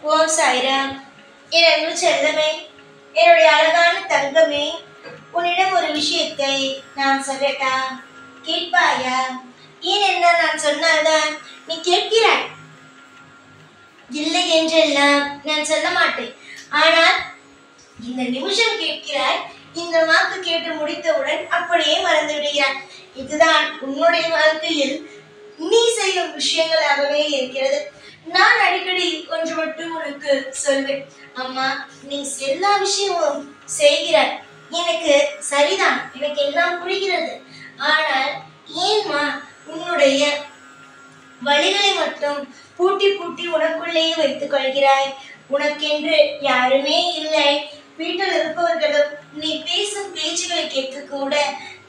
ஓம் சாய்ராம். என் அன்பு செல்லமே, என்னுடைய அழகான தங்கமே, உன்னிடம் ஒரு விஷயத்தை நான் சொல்லட்டா? கேட்பாயா? ஏன் என்ன நான் சொன்னால்தான் நீ கேட்கிறாய். இல்லை என்றெல்லாம் நான் சொல்ல மாட்டேன். ஆனால் இந்த நிமிஷம் கேட்கிறாய். இந்த வாக்கு கேட்டு முடித்தவுடன் அப்படியே மறந்து விடுகிறாய். இதுதான் உன்னுடைய வாழ்க்கையில் நீ செய்யும் விஷயங்களாகவே இருக்கிறது. நான் அடிக்கடி ஒன்று மட்டும் உனக்கு சொல்வேன். அம்மா, நீ எல்லா விஷயமும் செய்கிறாய், எனக்கு சரிதான், எனக்கு எல்லாம் புரிகிறது. ஆனால் ஏன்மா உன்னுடைய வழிகளை மட்டும் பூட்டி பூட்டி உனக்குள்ளேயே வைத்துக் கொள்கிறாய்? உனக்கென்று யாருமே இல்லை. வீட்டில் இருப்பவர்களும் நீ பேசும் பேச்சுகளை கேட்க கூட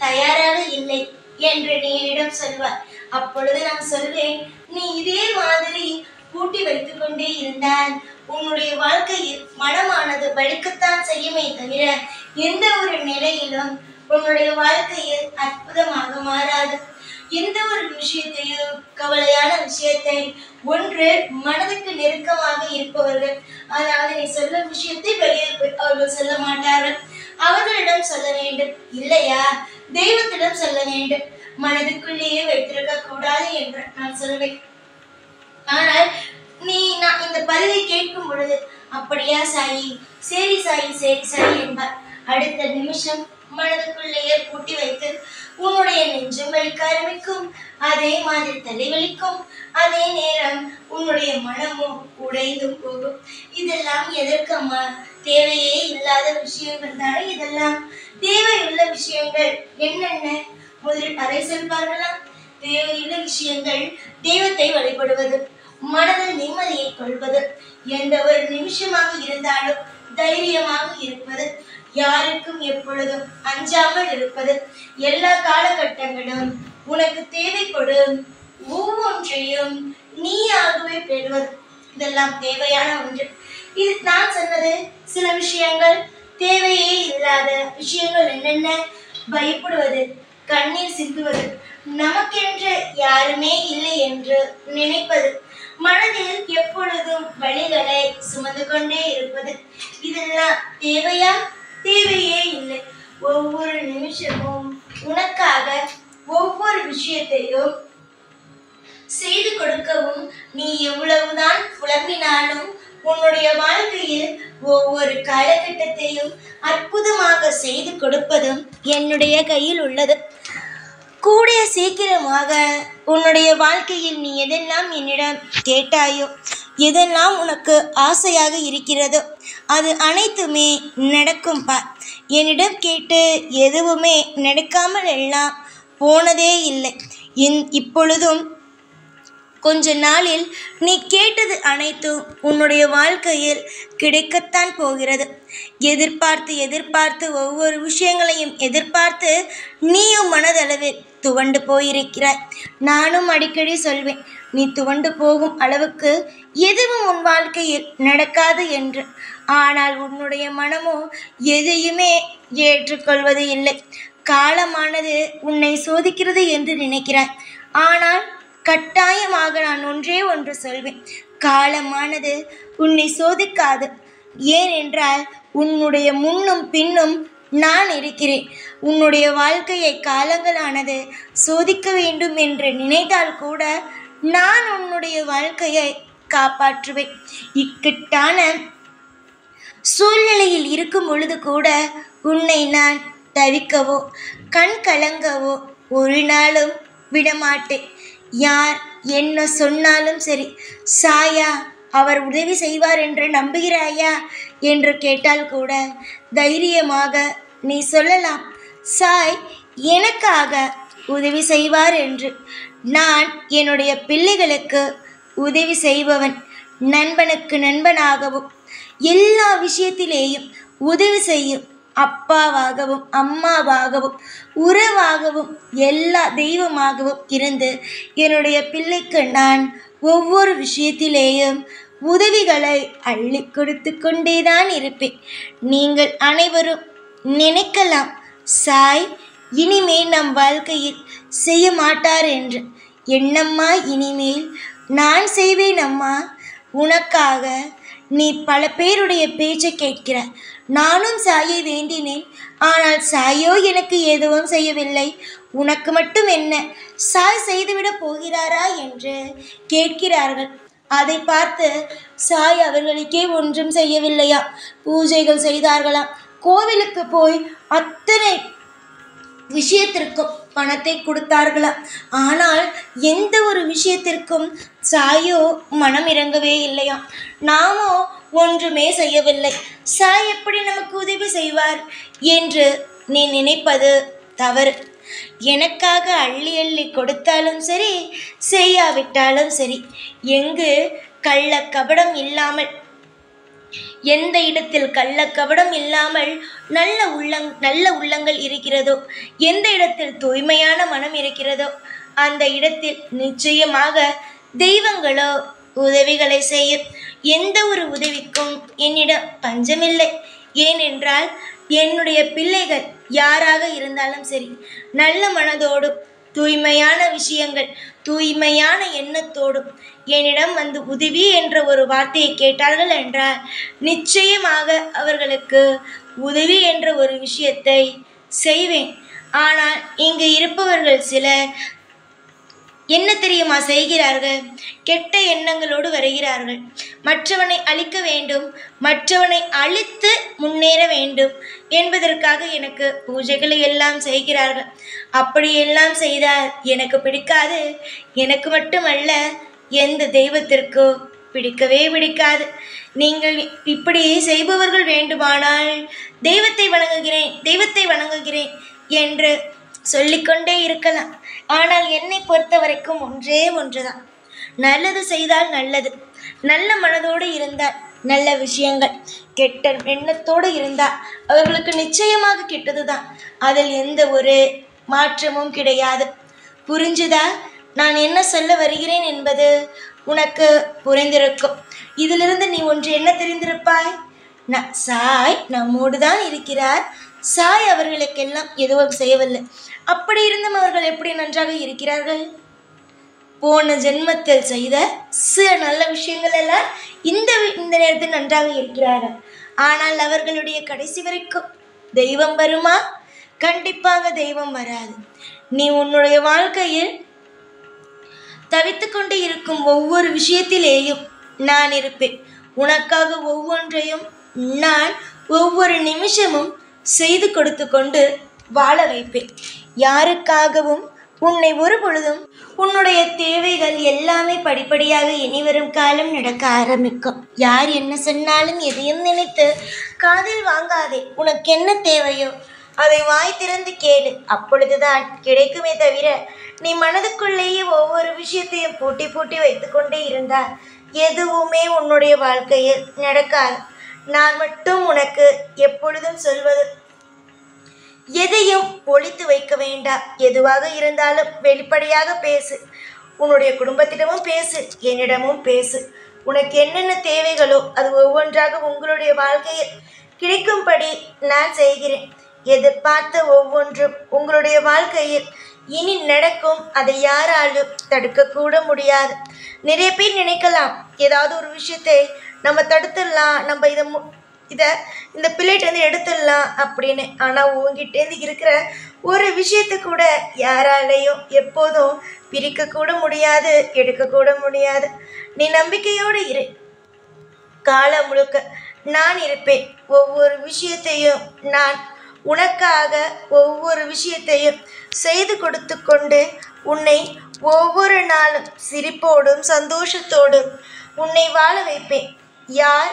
தயாராக இல்லை என்று நீ என்னிடம் சொல்வாய். அப்பொழுது நான் சொல்வேன், நீ இதே மாதிரி பூட்டி வைத்துக் கொண்டே இருந்தால் உன்னுடைய வாழ்க்கையில் மனமானது வலிக்கத்தான் செய்யுமே தவிர எந்த ஒரு நிலையிலும் உன்னுடைய வாழ்க்கையில் அற்புதமாக மாறாது. எந்த ஒரு விஷயத்தையும், கவலையான விஷயத்தை, ஒன்று மனதுக்கு நெருக்கமாக இருப்பவர்கள், அதாவது நீ சொல்லும் விஷயத்தை வெளியில் அவர்கள் சொல்ல மாட்டார்கள். அவர்களிடம் சொல்ல வேண்டும், இல்லையா தெய்வத்திடம் சொல்ல வேண்டும். மனதுக்குள்ளேயே வைத்திருக்க கூடாது என்று நான் சொல்வேன். ஆனால் நான் இந்த பதிலை கேட்கும் பொழுது, அப்படியா சாயி, சரி சாயி, சரி சாயி என்பார். அடுத்த நிமிஷம் மனதுக்குள்ளேயே பூட்டி வைத்து உன்னுடைய நெஞ்சம் வலிக்க ஆரம்பிக்கும். அதே மாதிரி தலைவலிக்கும். அதே நேரம் உன்னுடைய மனமும் உடைந்து போகும். இதெல்லாம் எதற்கம்மா? தேவையே இல்லாத விஷயங்கள் தானே இதெல்லாம். தேவையுள்ள விஷயங்கள் என்னென்ன? முதலில் அதை சொல்வார்களா? தேவையுள்ள விஷயங்கள் தெய்வத்தை வழிபடுவது, மனதில் நிம்மதியை கொள்வது, எந்த ஒரு நிமிஷமாக இருந்தாலும் தைரியமாக இருப்பது, யாருக்கும் எப்பொழுதும் அஞ்சாமல் இருப்பது, எல்லா காலகட்டங்களும் உனக்கு தேவைப்படும் ஒவ்வொன்றையும் நீயாகவே பெறுவது, இதெல்லாம் தேவையான ஒன்று. இது நான் சொன்னது சில விஷயங்கள். தேவையே இல்லாத விஷயங்கள் என்னென்ன? பயப்படுவது, கண்ணீர் சிந்துவது, நமக்கென்று யாருமே இல்லை என்று நினைப்பது, மனதில் எப்பொழுதும் வலிகளை சுமந்து கொண்டே இருப்பது, இதெல்லாம் தேவையா? தேவையே இல்லை. ஒவ்வொரு நிமிஷமும் உனக்காக ஒவ்வொரு விஷயத்தையும் செய்து கொடுக்கவும், நீ எவ்வளவுதான் புலம்பினாலும் உன்னுடைய வாழ்க்கையில் ஒவ்வொரு காலகட்டத்தையும் அற்புதமாக செய்து கொடுப்பதும் என்னுடைய கையில் உள்ளது. கூடிய சீக்கிரமாக உன்னுடைய வாழ்க்கையில் நீ எதெல்லாம் என்னிடம் கேட்டாயோ, எதெல்லாம் உனக்கு ஆசையாக இருக்கிறதோ, அது அனைத்துமே நடக்கும் பார். என்னிடம் கேட்டு எதுவுமே நடக்காமல் எல்லாம் போனதே இல்லை. இப்பொழுதும் கொஞ்ச நாளில் நீ கேட்டது அனைத்தும் உன்னுடைய வாழ்க்கையில் கிடைக்கத்தான் போகிறது. எதிர்பார்த்து எதிர்பார்த்து ஒவ்வொரு விஷயங்களையும் எதிர்பார்த்து நீயும் மனதளவில் துவண்டு போயிருக்கிறாய். நானும் அடிக்கடி சொல்வேன், நீ துவண்டு போகும் அளவுக்கு எதுவும் உன் வாழ்க்கையில் நடக்காது என்று. ஆனால் உன்னுடைய மனமோ எதையுமே ஏற்றுக்கொள்வது இல்லை. காலமானது உன்னை சோதிக்கிறது என்று நினைக்கிறாய். ஆனால் கட்டாயமாக நான் ஒன்றே ஒன்று சொல்வேன், காலமானது உன்னை சோதிக்காது. ஏனென்றால் உன்னுடைய முன்னும் பின்னும் நான் இருக்கிறேன். உன்னுடைய வாழ்க்கையை காலங்களானது சோதிக்க வேண்டும் என்று நினைத்தால் கூட நான் உன்னுடைய வாழ்க்கையை காப்பாற்றுவேன். இக்கட்டான சூழ்நிலையில் இருக்கும் பொழுது கூட உன்னை நான் தவிக்கவோ கண் கலங்கவோ ஒரு நாளும் விடமாட்டேன். யார் என்ன சொன்னாலும் சரி, சாயா அவர் உதவி செய்வார் என்று நம்புகிறாயா என்று கேட்டால் கூட தைரியமாக நீ சொல்லலாம், சாய் எனக்காக உதவி செய்வார் என்று. நான் என்னுடைய பிள்ளைகளுக்கு உதவி செய்பவன், நண்பனுக்கு நண்பனாகவும் எல்லா விஷயத்திலேயும் உதவி செய்யும் அப்பாவாகவும் அம்மாவாகவும் உறவாகவும் எல்லா தெய்வமாகவும் இருந்து என்னுடைய பிள்ளைக்கு நான் ஒவ்வொரு விஷயத்திலேயும் உதவிகளை அள்ளி கொடுத்து கொண்டேதான் இருப்பேன். நீங்கள் அனைவரும் நினைக்கலாம், சாய் இனிமேல் நம் வாழ்க்கையில் செய்ய மாட்டார் என்று. என்னம்மா இனிமேல் நான் செய்வேன் அம்மா, உனக்காக நீ பல பேருடைய பேச்சை கேட்கிறாய். நானும் சாயை வேண்டினேன், ஆனால் சாயோ எனக்கு எதுவும் செய்யவில்லை. உனக்கு மட்டும் என்ன, சாய் செய்துவிடப் போகிறாரா என்று கேட்கிறார்கள். அதை பார்த்து சாய் அவர்களுக்கே ஒன்றும் செய்யவில்லையா, பூஜைகள் செய்தார்களாம். கோவிலுக்கு போய் அத்தனை விஷயத்திற்கும் பணத்தை கொடுத்தார்களாம். ஆனால் எந்த ஒரு விஷயத்திற்கும் சாயோ மனம் இறங்கவே இல்லையாம். நாமோ ஒன்றுமே செய்யவில்லை, சாய் எப்படி நமக்கு உதவி செய்வார் என்று நீ நினைப்பது தவறு. எனக்காக அள்ளி அள்ளி கொடுத்தாலும் சரி, செய்யாவிட்டாலும் சரி, எங்கு கள்ள கபடம் இல்லாமல், எந்த இடத்தில் கள்ளக்கபடம் இல்லாமல் நல்ல உள்ளங்கள் இருக்கிறதோ, எந்த இடத்தில் தூய்மையான மனம் இருக்கிறதோ, அந்த இடத்தில் நிச்சயமாக தெய்வங்களோ உதவிகளை செய்யும். எந்த ஒரு உதவிக்கும் என்னிடம் பஞ்சமில்லை. ஏனென்றால் என்னுடைய பிள்ளைகள் யாராக இருந்தாலும் சரி, நல்ல மனதோடும் தூய்மையான விஷயங்கள், தூய்மையான எண்ணத்தோடும் என்னிடம் வந்து உதவி என்ற ஒரு வார்த்தையை கேட்டார்கள் என்றால் நிச்சயமாக அவர்களுக்கு உதவி என்ற ஒரு விஷயத்தை செய்வேன். ஆனால் இங்கு இருப்பவர்கள் சிலர் என்ன தெரியுமா செய்கிறார்கள்? கெட்ட எண்ணங்களோடு வருகிறார்கள். மற்றவனை அழிக்க வேண்டும், மற்றவனை அழித்து முன்னேற வேண்டும் என்பதற்காக எனக்கு பூஜைகளை எல்லாம் செய்கிறார்கள். அப்படியெல்லாம் செய்தால் எனக்கு பிடிக்காது. எனக்கு மட்டுமல்ல, எந்த தெய்வத்திற்கோ பிடிக்கவே பிடிக்காது. நீங்கள் இப்படி செய்பவர்கள் வேண்டுமானால் தெய்வத்தை வணங்குகிறேன், தெய்வத்தை வணங்குகிறேன் என்று சொல்லிக்கொண்டே இருக்கலாம். ஆனால் என்னை பொறுத்த வரைக்கும் ஒன்றே ஒன்றுதான். நல்லது செய்தால் நல்லது, நல்ல மனதோடு இருந்தால் நல்ல விஷயங்கள், கெட்ட எண்ணத்தோடு இருந்தால் அவர்களுக்கு நிச்சயமாக கெட்டதுதான். அதில் எந்த ஒரு மாற்றமும் கிடையாது. புரிஞ்சுதா நான் என்ன சொல்ல வருகிறேன் என்பது? உனக்கு புரிந்திருக்கும். இதிலிருந்து நீ ஒன்று என்ன தெரிந்திருப்பாய்? சாய் நம்மோடு தான் இருக்கிறார். சாய் அவர்களுக்கெல்லாம் எதுவும் செய்யவில்லை. அப்படி இருந்தும் அவர்கள் எப்படி நன்றாக இருக்கிறார்கள்? போன ஜென்மத்தில் செய்த சில நல்ல விஷயங்கள் எல்லாம் இந்த நேரத்தில் நன்றாக இருக்கிறார்கள். ஆனால் அவர்களுடைய கடைசி வரைக்கும் தெய்வம் வருமா? கண்டிப்பாக தெய்வம் வராது. நீ உன்னுடைய வாழ்க்கையில் தவித்து கொண்டு இருக்கும் ஒவ்வொரு விஷயத்திலேயும் நான் இருப்பேன். உனக்காக ஒவ்வொன்றையும் நான் ஒவ்வொரு நிமிஷமும் செய்து கொடுத்து கொண்டு வாழ வைப்பேன். யாருக்காகவும் உன்னை ஒரு பொழுதும் உன்னுடைய தேவைகள் எல்லாமே படிப்படியாக இனிவரும் காலம் நடக்க ஆரம்பிக்கும். யார் என்ன சொன்னாலும் எதையும் நினைத்து காதில் வாங்காதே. உனக்கு என்ன தேவையோ அதை வாய் திறந்து கேளு. அப்பொழுதுதான் கிடைக்குமே தவிர நீ மனதுக்குள்ளேயே ஒவ்வொரு விஷயத்தையும் பூட்டி பூட்டி வைத்து கொண்டே இருந்தால் எதுவுமே உன்னுடைய வாழ்க்கையில் நடக்காது. நான் மட்டும் உனக்கு எப்பொழுதும் சொல்வது, எதையும் ஒளித்து வைக்க வேண்டாம். எதுவாக இருந்தாலும் வெளிப்படையாக பேசு. உன்னுடைய குடும்பத்திடமும் பேசு, என்னிடமும் பேசு. உனக்கு என்னென்ன தேவைகளோ அது ஒவ்வொன்றாக உங்களுடைய வாழ்க்கையில் கிடைக்கும்படி நான் செய்கிறேன். எதிர்பார்த்த ஒவ்வொன்றும் உங்களுடைய வாழ்க்கையில் இனி நடக்கும். அதை யாராலும் தடுக்கக்கூட முடியாது. நிறைய பேர் நினைக்கலாம், ஏதாவது ஒரு விஷயத்தை நம்ம தடுத்துடலாம், நம்ம இந்த பிள்ளைகிட்டேருந்து எடுத்துடலாம் அப்படின்னு. ஆனால் உங்ககிட்டேருந்து இருக்கிற ஒரு விஷயத்தை கூட யாராலையும் எப்போதும் பிரிக்கக்கூட முடியாது, எடுக்கக்கூட முடியாது. நீ நம்பிக்கையோடு இரு. காலம் முழுக்க நான் இருப்பேன். ஒவ்வொரு விஷயத்தையும் நான் உனக்காக ஒவ்வொரு விஷயத்தையும் செய்து கொடுத்து கொண்டு உன்னை ஒவ்வொரு நாளும் சிரிப்போடும் சந்தோஷத்தோடும் உன்னை வாழ வைப்பேன். யார்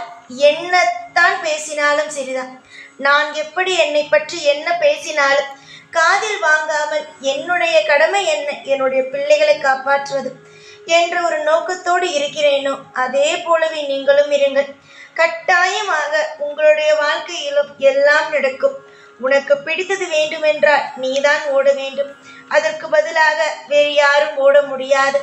என்னத்தான் பேசினாலும் சரிதான். நான் எப்படி என்னை பற்றி என்ன பேசினாலும் காதில் வாங்காமல் என்னுடைய கடமை என்ன, என்னுடைய பிள்ளைகளை காப்பாற்றுவது என்ற ஒரு நோக்கத்தோடு இருக்கிறேனோ அதே போலவே நீங்களும் இருங்கள். கட்டாயமாக உங்களுடைய வாழ்க்கையிலும் எல்லாம் நடக்கும். உனக்கு பிடித்தது வேண்டுமென்றால் நீதான் ஓட வேண்டும். அதற்கு பதிலாக வேறு யாரும் ஓட முடியாது.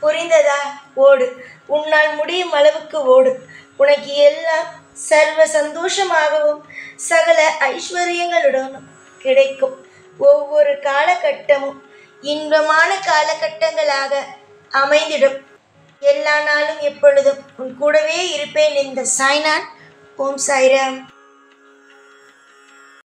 புரிந்ததா? ஓடு. உன்னால் முடியும் அளவுக்கு ஓடு. உனக்கு எல்லாம் சர்வ சந்தோஷமாகவும் சகல ஐஸ்வர்யங்களுடனும் கிடைக்கும். ஒவ்வொரு காலகட்டமும் இன்பமான காலகட்டங்களாக அமைந்திடும். எல்லா நாளும் எப்பொழுதும் உன் கூடவே இருப்பேன். இந்த சாய்நாத். ஓம் சாய்ராம்.